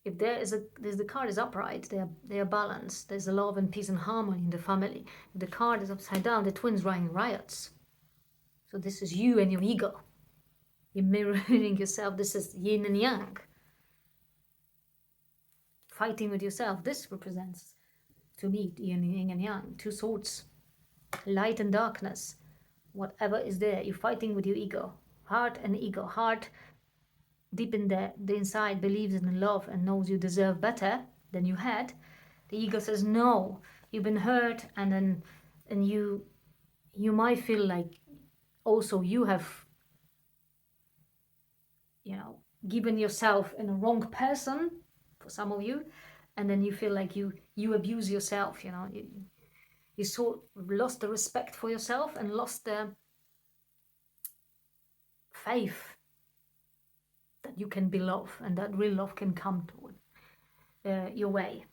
if there's the card is upright, they are balanced. There's a love and peace and harmony in the family. If the card is upside down, the twins running riots. So this is you and your ego. You're mirroring yourself. This is yin and yang. Fighting with yourself. This represents, to me, yin and yang. Two swords. Light and darkness. Whatever is there, you're fighting with your ego. Heart and ego. Heart, deep in the inside, believes in love and knows you deserve better than you had. The ego says, no, you've been hurt, and you might feel like also you have, given yourself in a wrong person, for some of you, and then you feel like you abuse yourself, you sort of lost the respect for yourself and lost the faith that you can be loved and that real love can come toward your way.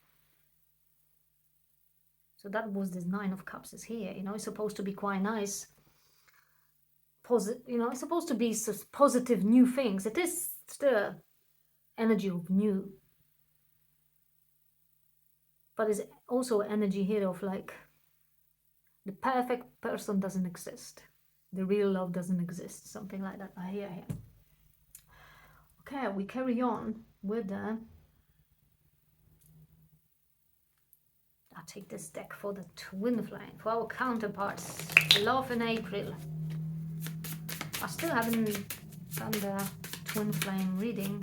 So that was this Nine of Cups is here. It's supposed to be quite nice. It's supposed to be positive new things. It is still energy of new. But it's also energy here of like the perfect person doesn't exist. The real love doesn't exist. Something like that. I hear here. Okay, we carry on with the... I'll take this deck for the twin flame, for our counterparts. Love in April. I still haven't done the twin flame reading,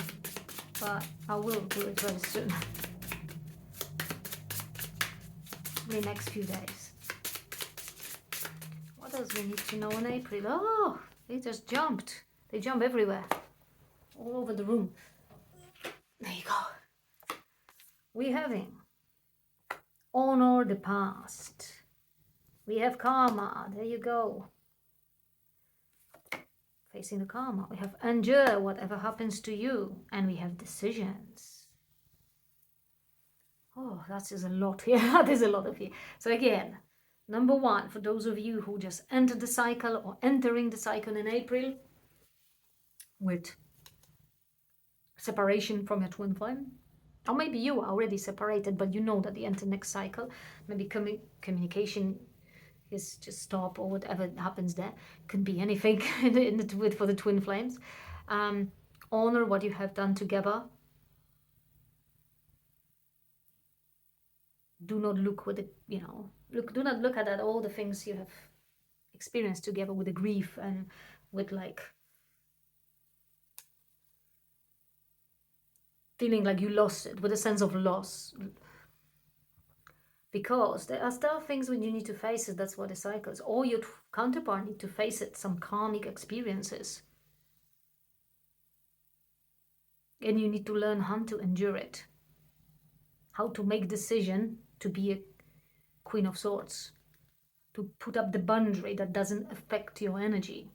but I will do it very soon. In the next few days. What else we need to know in April? Oh, they just jumped. They jump everywhere. All over the room. There you go. We're having honor the past. We have karma. There you go. Facing the karma. We have endure whatever happens to you. And we have decisions. Oh, that is a lot here. That is a lot of here. So again, number one, for those of you who just entered the cycle or entering the cycle in April with separation from your twin flame, or maybe you are already separated, but you know that you enter next cycle. Maybe communication is just stop or whatever happens there. Could be anything for the twin flames. Honor what you have done together. Do not look with it, do not look at all the things you have experienced together with the grief and with like feeling like you lost it, with a sense of loss. Because there are still things when you need to face it, that's what the cycle is. Or your counterpart need to face it, some karmic experiences. And you need to learn how to endure it. How to make decision to be a Queen of Swords. To put up the boundary that doesn't affect your energy.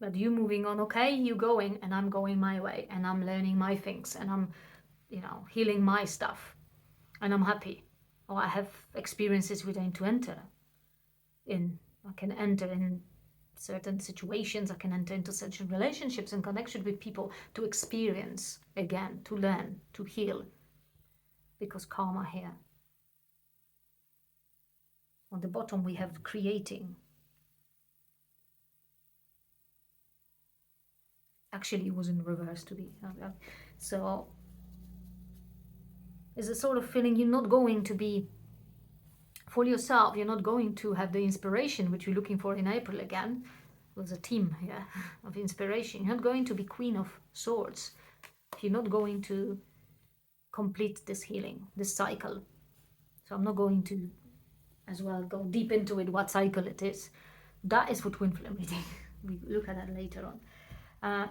But you moving on, okay, you going and I'm going my way and I'm learning my things and I'm, healing my stuff and I'm happy. Or I have experiences which I need to enter in. I can enter in certain situations, I can enter into certain relationships and connection with people to experience again, to learn, to heal. Because karma here. On the bottom we have creating. Actually it was in reverse to be. So it's a sort of feeling you're not going to be for yourself, you're not going to have the inspiration which we're looking for in April again. There's a team here of inspiration. You're not going to be Queen of Swords if you're not going to complete this healing, this cycle. So I'm not going to as well go deep into it, what cycle it is. That is for twin flame reading. We look at that later on.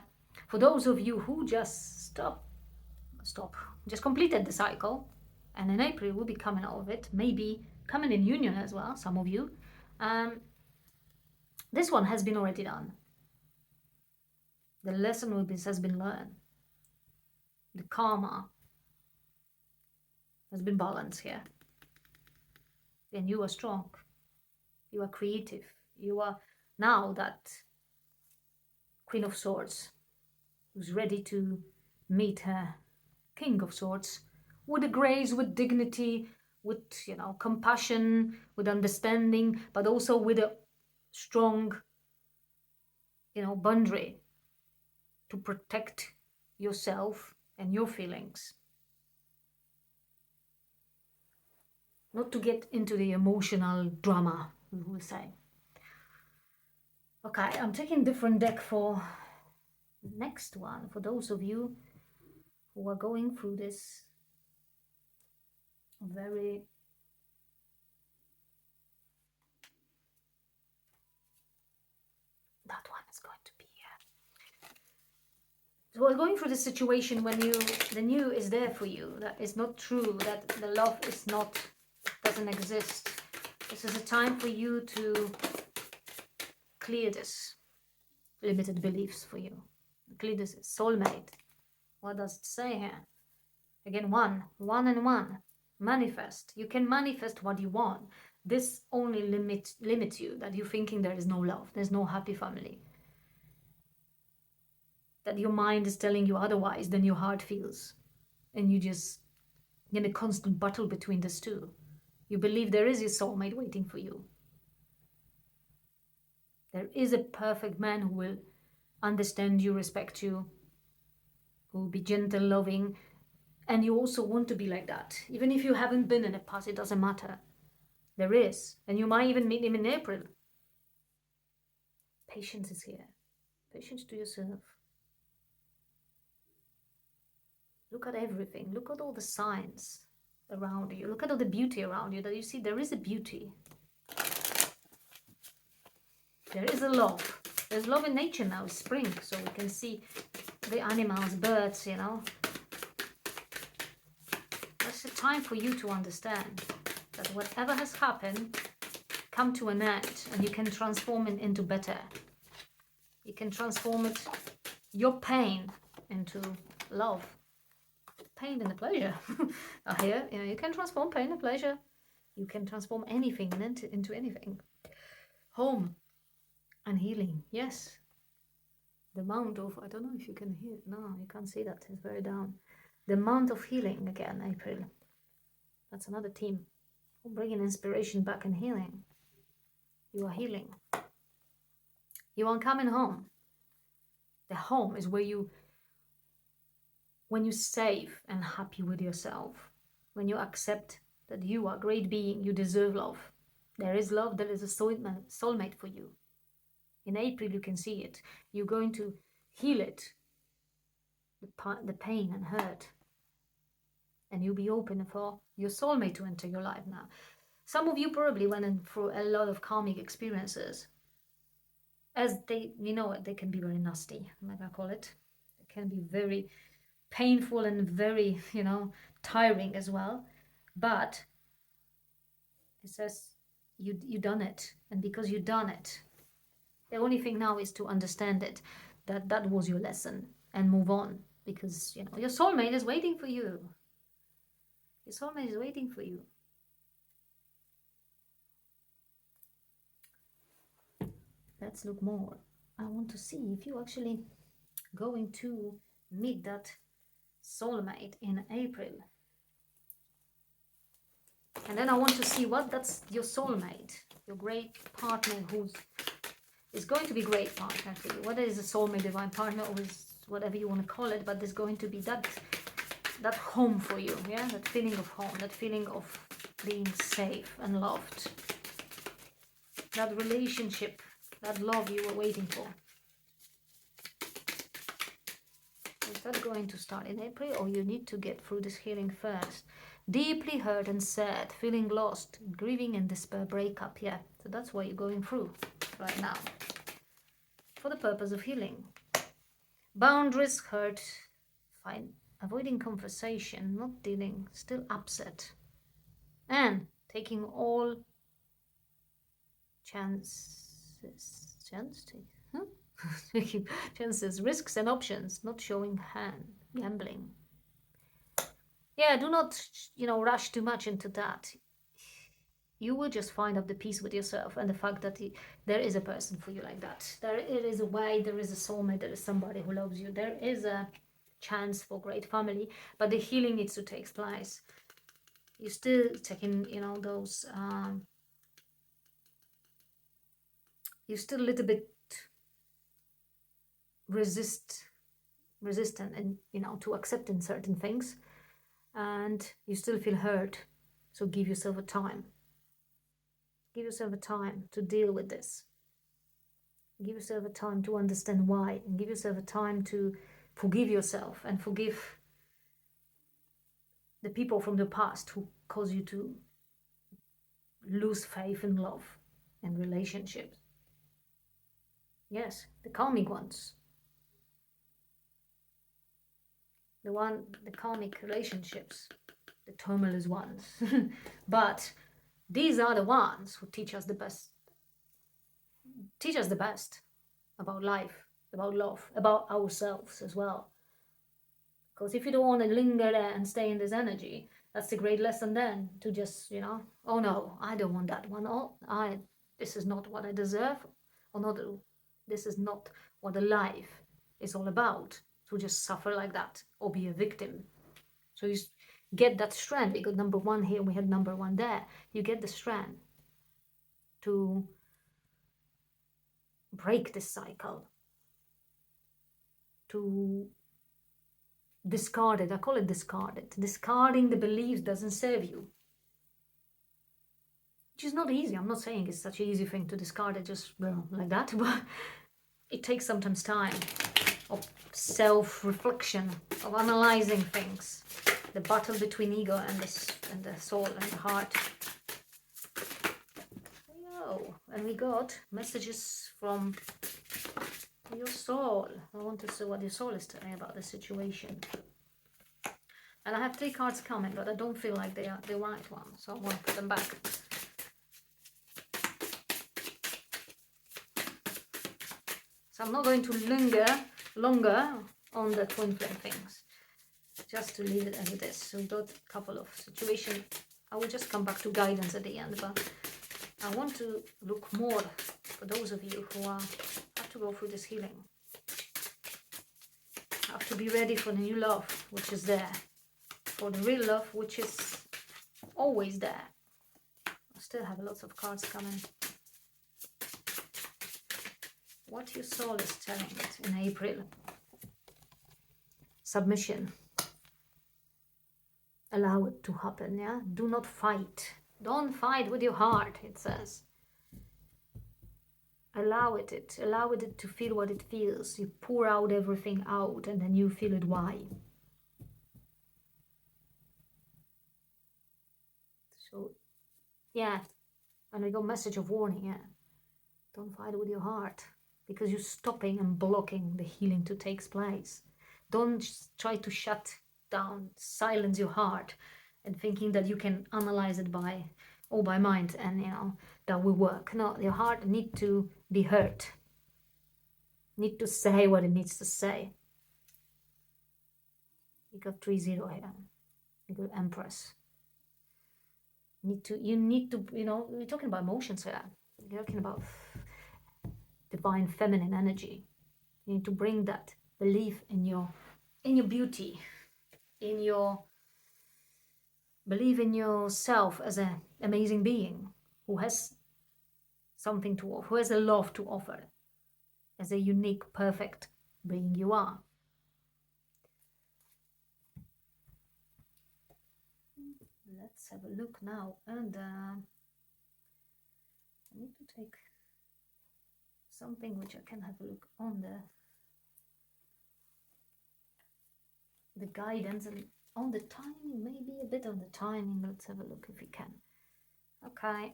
For those of you who just just completed the cycle, and in April we'll be coming out of it, maybe coming in union as well, some of you. This one has been already done. The lesson with this has been learned. The karma has been balanced here. And you are strong. You are creative. You are now that Queen of Swords who's ready to meet her King of Swords with a grace, with dignity, with compassion, with understanding, but also with a strong boundary to protect yourself and your feelings. Not to get into the emotional drama, we will say. Okay, I'm taking different deck for next one, for those of you who are going through this very that one is going to be so we're going through this situation when the new is there for you, that is not true, that the love is not, doesn't exist. This is a time for you to clear this limited beliefs for you. Clear this soulmate. What does it say here? Again, one and one. Manifest. You can manifest what you want. This only limits you, that you're thinking there is no love, there's no happy family. That your mind is telling you otherwise than your heart feels. And you just in a constant battle between these two. You believe there is a soulmate waiting for you. There is a perfect man who will understand you, respect you, who will be gentle, loving, and you also want to be like that. Even if you haven't been in the past, it doesn't matter. There is, and you might even meet him in April. Patience is here. Patience to yourself. Look at everything. Look at all the signs around you. Look at all the beauty around you, that you see there is a beauty. There is a love. There's love in nature now, it's spring, so we can see the animals, birds, That's the time for you to understand that whatever has happened, come to an end, and you can transform it into better. You can transform it, your pain, into love. Pain and pleasure. Here, you can transform pain and pleasure. You can transform anything into anything. Home and healing, yes. The amount of, I don't know if you can hear, no, you can't see that, it's very down. The amount of healing again, April. That's another team. Bringing inspiration back and healing. You are healing. You are coming home. The home is where when you're safe and happy with yourself, when you accept that you are a great being, you deserve love. There is love, there is a soulmate for you. In April, you can see it. You're going to heal it. the pain and hurt. And you'll be open for your soulmate to enter your life now. Some of you probably went through a lot of karmic experiences. As they, they can be very nasty, I'm gonna call it. They can be very painful and very, tiring as well. But it says you done it. And because you done it, the only thing now is to understand it, that was your lesson, and move on. Because, your soulmate is waiting for you. Your soulmate is waiting for you. Let's look more. I want to see if you're actually going to meet that soulmate in April. And then I want to see what that's your soulmate, your great partner is going to be great partner for you. Whether it's a soulmate, divine partner, or is whatever you want to call it, but there's going to be that home for you, yeah? That feeling of home, that feeling of being safe and loved. That relationship, that love you were waiting for. Is that going to start in April, or you need to get through this healing first? Deeply hurt and sad, feeling lost, grieving and despair, breakup, yeah. So that's what you're going through right now. For the purpose of healing. Boundaries, hurt, fine. Avoiding conversation, not dealing, still upset. And taking all chances, risks and options, not showing hand, gambling. Yeah, do not, rush too much into that. You will just find out the peace with yourself and the fact that there is a person for you like that. It is a way, there is a soulmate, there is somebody who loves you. There is a chance for great family, but the healing needs to take place. You're still taking, those, you're still a little bit resistant and, to accepting certain things, and you still feel hurt. So give yourself a time. Give yourself a time to deal with this. Give yourself a time to understand why, and give yourself a time to forgive yourself and forgive the people from the past who cause you to lose faith in love and relationships. Yes, the karmic ones. The karmic relationships, the tumultuous ones. But these are the ones who teach us the best about life, about love, about ourselves as well. Because if you don't want to linger there and stay in this energy, that's a great lesson then, to just, oh no, I don't want that one. Oh, this is not what I deserve. Or not, this is not what a life is all about, to just suffer like that or be a victim. So you get that strength. We got number one here, we had number one there. You get the strength to break this cycle, to discard it. I call it discard it. Discarding the beliefs doesn't serve you. Which is not easy. I'm not saying it's such an easy thing to discard it just like that, but it takes sometimes time of self-reflection, of analyzing things. The battle between ego and the soul and the heart. And we got messages from your soul. I want to see what your soul is telling about the situation. And I have 3 cards coming, but I don't feel like they are the right one, so I want to put them back. So I'm not going to linger longer on the twin flame things, just to leave it as it is. So we got a couple of situations. I will just come back to guidance at the end, but I want to look more for those of you who have to go through this healing. Have to be ready for the new love, which is there. For the real love, which is always there. I still have lots of cards coming. What your soul is telling it in April. Submission. Allow it to happen, yeah? Do not fight. Don't fight with your heart, it says. Allow it to feel what it feels. You pour out everything out and then you feel it why. So yeah, and we got message of warning, yeah. Don't fight with your heart because you're stopping and blocking the healing to take place. Don't try to shut down, silence your heart and thinking that you can analyze it by all by mind and that will work. No, your heart need to be heard. Need to say what it needs to say. You got 3-0 here. You got Empress. You need to, we're talking about emotions here. You're talking about divine feminine energy. You need to bring that belief in your beauty, in your believe in yourself as an amazing being who has something to offer, who has a love to offer, as a unique, perfect being you are. Let's have a look now, and I need to take something which I can have a look on the guidance and on the timing, maybe a bit on the timing. Let's have a look if we can. Okay.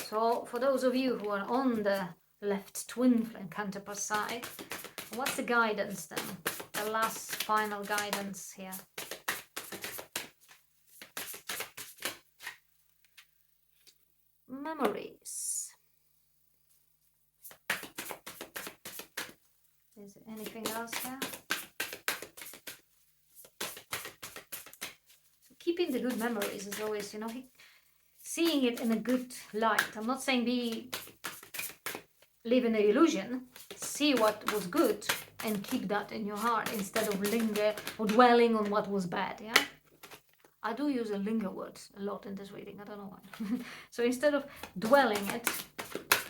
So for those of you who are on the left twin flame counterpart side, what's the guidance then? The last final guidance here. Memories. Is there anything else here? So keeping the good memories is always, seeing it in a good light. I'm not saying live in the illusion. See what was good and keep that in your heart instead of linger or dwelling on what was bad. Yeah, I do use a linger word a lot in this reading. I don't know why. So instead of dwelling it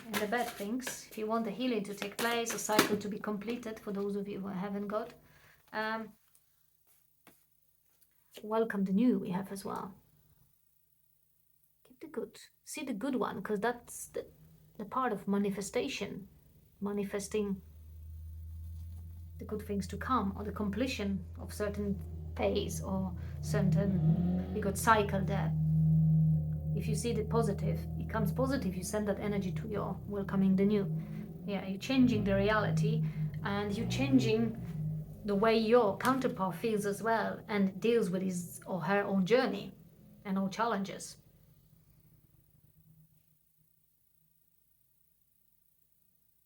in the bad things, if you want the healing to take place, a cycle to be completed, for those of you who haven't got, welcome the new we have as well. Keep the good. See the good one, because that's the part of manifestation. Manifesting the good things to come, or the completion of certain phase or certain, you got cycle there. If you see the positive, it comes positive, you send that energy to your welcoming the new. Yeah, you're changing the reality and you're changing the way your counterpart feels as well and deals with his or her own journey and all challenges.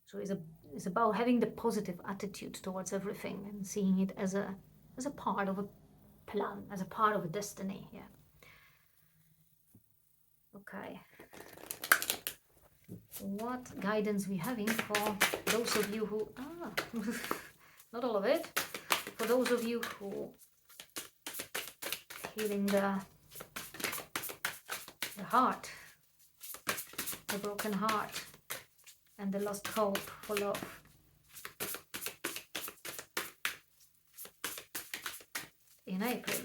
So it's about having the positive attitude towards everything and seeing it as a part of a plan, as a part of a destiny. Yeah. Okay. What guidance we having for those of you who not all of it, for those of you who healing the heart, the broken heart and the lost hope for love. In April.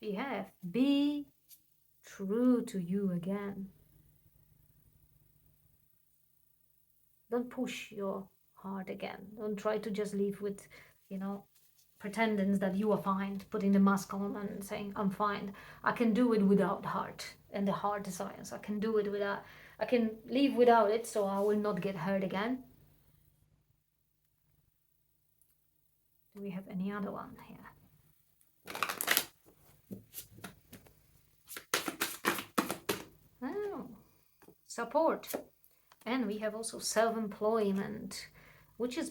We have be true to you again. Don't push your heart again. Don't try to just live with, pretending that you are fine, putting the mask on and saying, I'm fine. I can do it without heart and the heart desires. I can do it without, I can live without it, so I will not get hurt again. Do we have any other one here? Oh, support. And we have also self-employment, which is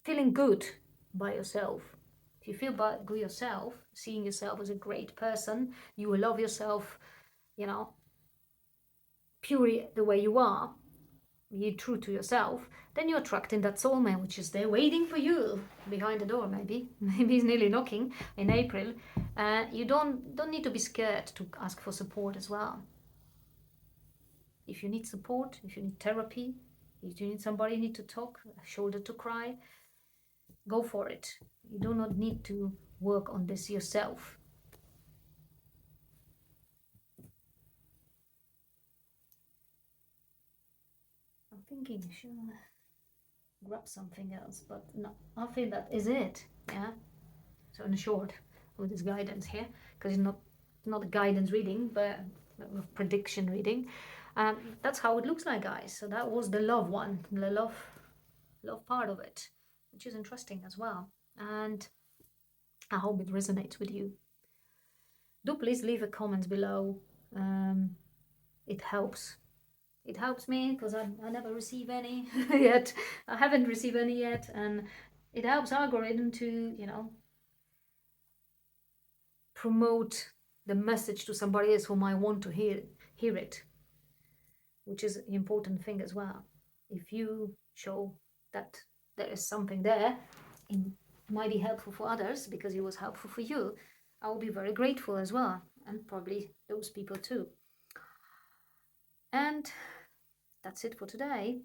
feeling good by yourself. If you feel good yourself, seeing yourself as a great person, you will love yourself, purely the way you are, you're true to yourself, then you're attracting that soulmate, which is there waiting for you behind the door. Maybe he's nearly knocking in April. You don't need to be scared to ask for support as well. If you need support, if you need therapy, if you need somebody you need to talk, a shoulder to cry, go for it. You do not need to work on this yourself. I'm thinking I should grab something else, but no, I think that is it. Yeah. So in short, with this guidance here, because it's not a guidance reading, but a prediction reading. That's how it looks like, guys. So that was the love one, the love part of it, which is interesting as well. And I hope it resonates with you. Do please leave a comment below. Um, it helps. It helps me because I never receive any yet. I haven't received any yet, and it helps algorithm to, promote the message to somebody else who might want to hear it, which is an important thing as well. If you show that there is something there, it might be helpful for others because it was helpful for you. I will be very grateful as well, and probably those people too. And that's it for today.